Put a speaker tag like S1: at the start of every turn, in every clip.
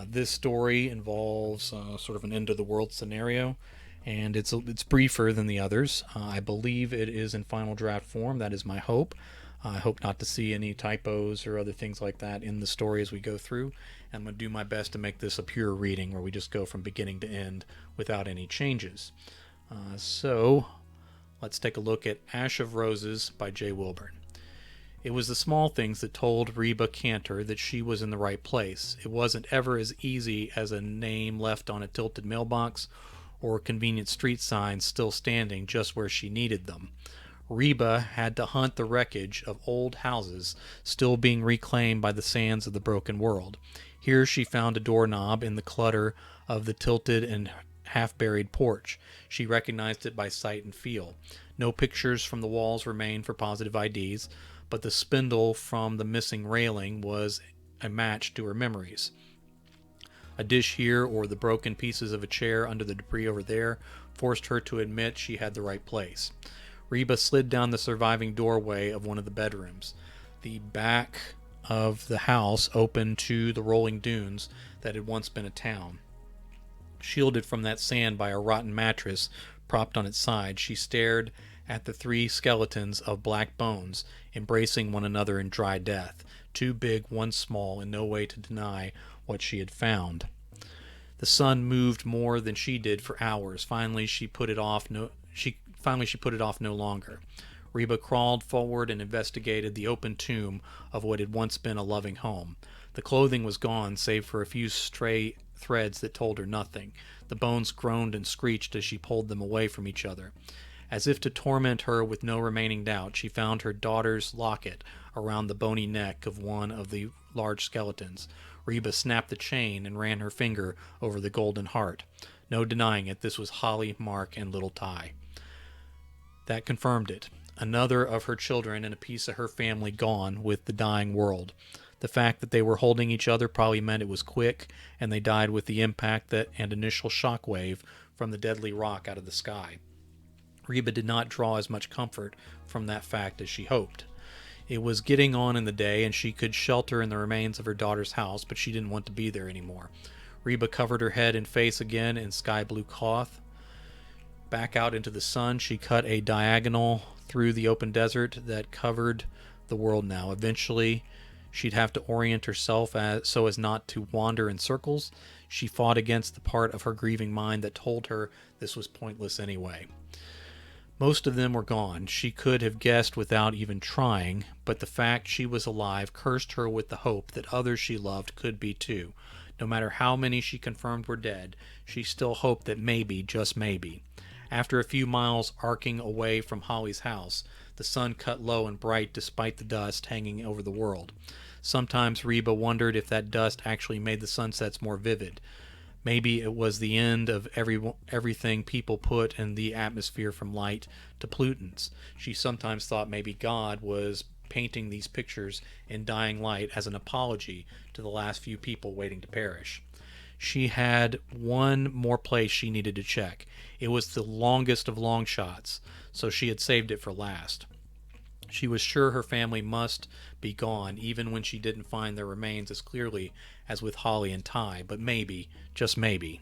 S1: This story involves sort of an end of the world scenario, and it's briefer than the others. I believe it is in final draft form. That is my hope. I hope not to see any typos or other things like that in the story as we go through. I'm going to do my best to make this a pure reading where we just go from beginning to end without any changes. So let's take a look at Ash of Roses by Jay Wilburn. It was the small things that told Reba Cantor that she was in the right place. It wasn't ever as easy as a name left on a tilted mailbox or convenient street signs still standing just where she needed them. Reba had to hunt the wreckage of old houses still being reclaimed by the sands of the broken world. Here she found a doorknob in the clutter of the tilted and half-buried porch. She recognized it by sight and feel. No pictures from the walls remained for positive IDs, but the spindle from the missing railing was a match to her memories. A dish here or the broken pieces of a chair under the debris over there forced her to admit she had the right place. Reba slid down the surviving doorway of one of the bedrooms. The back of the house opened to the rolling dunes that had once been a town. Shielded from that sand by a rotten mattress propped on its side, she stared at the three skeletons of black bones embracing one another in dry death, two big, one small, in no way to deny what she had found. The sun moved more than she did for hours. Finally, she put it off no longer. Reba crawled forward and investigated the open tomb of what had once been a loving home. The clothing was gone, save for a few stray threads that told her nothing. The bones groaned and screeched as she pulled them away from each other. As if to torment her with no remaining doubt, she found her daughter's locket around the bony neck of one of the large skeletons. Reba snapped the chain and ran her finger over the golden heart. No denying it, this was Holly, Mark, and little Ty. That confirmed it. Another of her children and a piece of her family gone with the dying world. The fact that they were holding each other probably meant it was quick, and they died with the impact and initial shock wave from the deadly rock out of the sky. Reba did not draw as much comfort from that fact as she hoped. It was getting on in the day, and she could shelter in the remains of her daughter's house, but she didn't want to be there anymore. Reba covered her head and face again in sky blue cloth. Back out into the sun, she cut a diagonal through the open desert that covered the world now. Eventually, she'd have to orient herself so as not to wander in circles. She fought against the part of her grieving mind that told her this was pointless anyway. Most of them were gone. She could have guessed without even trying, but the fact she was alive cursed her with the hope that others she loved could be too. No matter how many she confirmed were dead, she still hoped that maybe, just maybe. After a few miles arcing away from Holly's house, the sun cut low and bright despite the dust hanging over the world. Sometimes Reba wondered if that dust actually made the sunsets more vivid. Maybe it was the end of everything people put in the atmosphere, from light to pollutants. She sometimes thought maybe God was painting these pictures in dying light as an apology to the last few people waiting to perish. She had one more place she needed to check. It was the longest of long shots, so she had saved it for last. She was sure her family must be gone, even when she didn't find their remains as clearly as with Holly and Ty, but maybe, just maybe.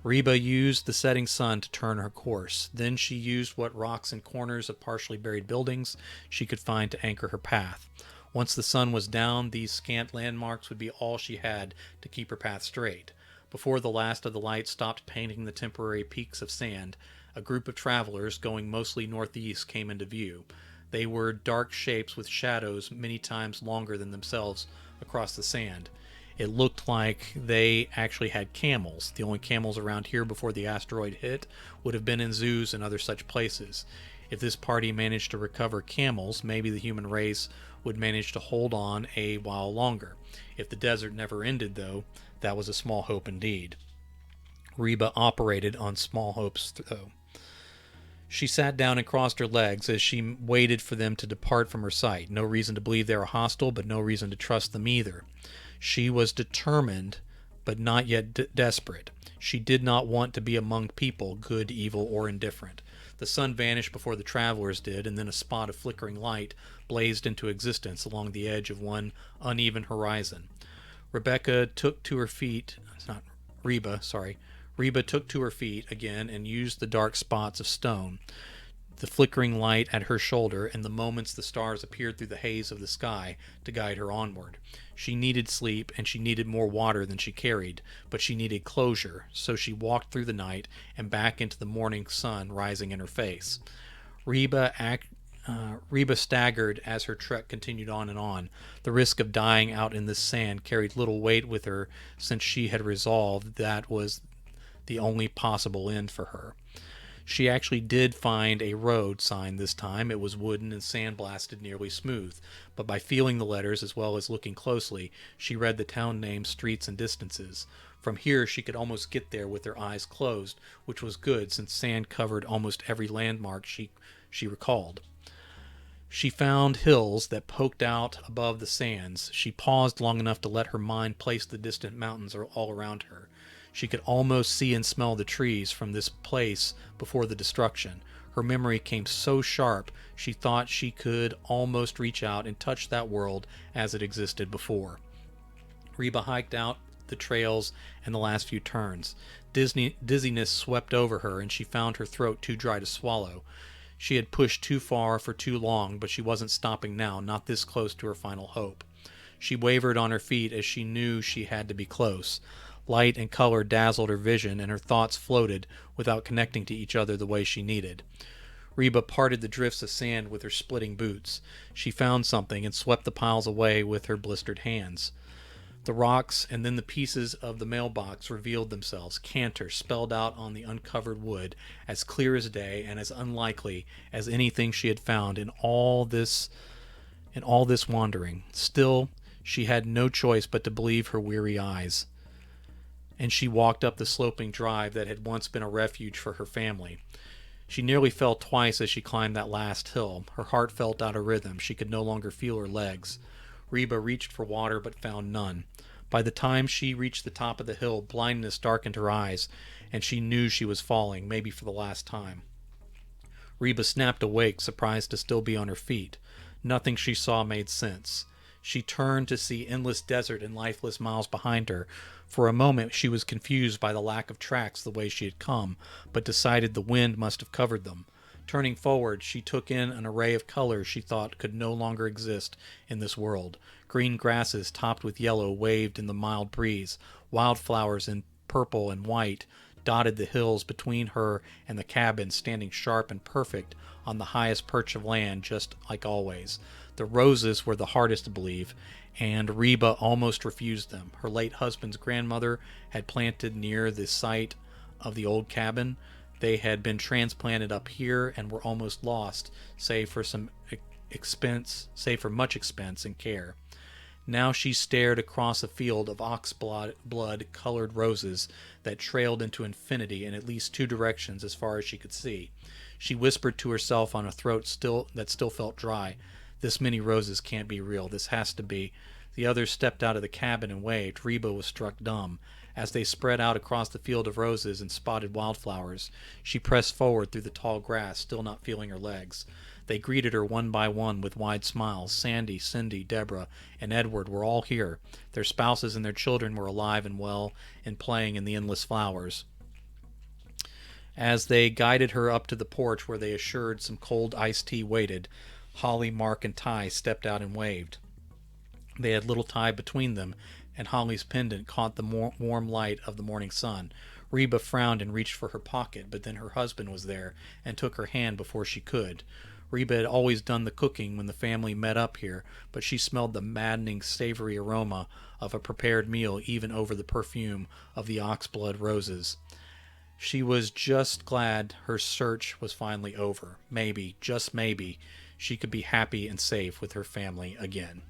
S1: Reba used the setting sun to turn her course. Then she used what rocks and corners of partially buried buildings she could find to anchor her path. Once the sun was down, these scant landmarks would be all she had to keep her path straight. Before the last of the light stopped painting the temporary peaks of sand, a group of travelers going mostly northeast came into view. They were dark shapes with shadows many times longer than themselves across the sand. It looked like they actually had camels. The only camels around here before the asteroid hit would have been in zoos and other such places. If this party managed to recover camels, maybe the human race would manage to hold on a while longer. If the desert never ended, though, that was a small hope indeed. Reba operated on small hopes, though. She sat down and crossed her legs as she waited for them to depart from her sight. No reason to believe they were hostile, but no reason to trust them either. She was determined, but not yet desperate. She did not want to be among people, good, evil, or indifferent. The sun vanished before the travelers did, and then a spot of flickering light blazed into existence along the edge of one uneven horizon. Rebecca took to her feet. It's not Reba, sorry. Reba took to her feet again and used the dark spots of stone, the flickering light at her shoulder, and the moments the stars appeared through the haze of the sky to guide her onward. She needed sleep, and she needed more water than she carried, but she needed closure, so she walked through the night and back into the morning sun rising in her face. Reba staggered as her trek continued on and on. The risk of dying out in this sand carried little weight with her, since she had resolved that was the only possible end for her. She actually did find a road sign this time. It was wooden and sandblasted nearly smooth, but by feeling the letters as well as looking closely, she read the town names, streets, and distances. From here she could almost get there with her eyes closed, which was good since sand covered almost every landmark she recalled. She found hills that poked out above the sands. She paused long enough to let her mind place the distant mountains all around her. She could almost see and smell the trees from this place before the destruction. Her memory came so sharp she thought she could almost reach out and touch that world as it existed before. Reba hiked out the trails and the last few turns. Dizziness swept over her, and she found her throat too dry to swallow. She had pushed too far for too long, but she wasn't stopping now, not this close to her final hope. She wavered on her feet as she knew she had to be close. Light and color dazzled her vision, and her thoughts floated without connecting to each other the way she needed. Reba parted the drifts of sand with her splitting boots. She found something and swept the piles away with her blistered hands. The rocks and then the pieces of the mailbox revealed themselves, Cantor spelled out on the uncovered wood, as clear as day and as unlikely as anything she had found in all this wandering. Still, she had no choice but to believe her weary eyes, and she walked up the sloping drive that had once been a refuge for her family. She nearly fell twice as she climbed that last hill. Her heart felt out of rhythm. She could no longer feel her legs. Reba reached for water but found none. By the time she reached the top of the hill, blindness darkened her eyes, and she knew she was falling, maybe for the last time. Reba snapped awake, surprised to still be on her feet. Nothing she saw made sense. She turned to see endless desert and lifeless miles behind her. For a moment she was confused by the lack of tracks the way she had come, but decided the wind must have covered them. Turning forward, she took in an array of colors she thought could no longer exist in this world. Green grasses topped with yellow waved in the mild breeze. Wildflowers in purple and white dotted the hills between her and the cabin, standing sharp and perfect on the highest perch of land, just like always. The roses were the hardest to believe, and Reba almost refused them. Her late husband's grandmother had planted near the site of the old cabin. They had been transplanted up here and were almost lost, save for much expense and care. Now she stared across a field of ox-blood-colored roses that trailed into infinity in at least two directions as far as she could see. She whispered to herself on a throat that still felt dry, "This many roses can't be real. This has to be." The others stepped out of the cabin and waved. Reba was struck dumb. As they spread out across the field of roses and spotted wildflowers, she pressed forward through the tall grass, still not feeling her legs. They greeted her one by one with wide smiles. Sandy, Cindy, Deborah, and Edward were all here. Their spouses and their children were alive and well and playing in the endless flowers. As they guided her up to the porch where they assured some cold iced tea waited, Holly, Mark, and Ty stepped out and waved. They had little Ty between them, and Holly's pendant caught the warm light of the morning sun. Reba frowned and reached for her pocket, but then her husband was there and took her hand before she could. Reba had always done the cooking when the family met up here, but she smelled the maddening, savory aroma of a prepared meal even over the perfume of the oxblood roses. She was just glad her search was finally over. Maybe, just maybe, she could be happy and safe with her family again.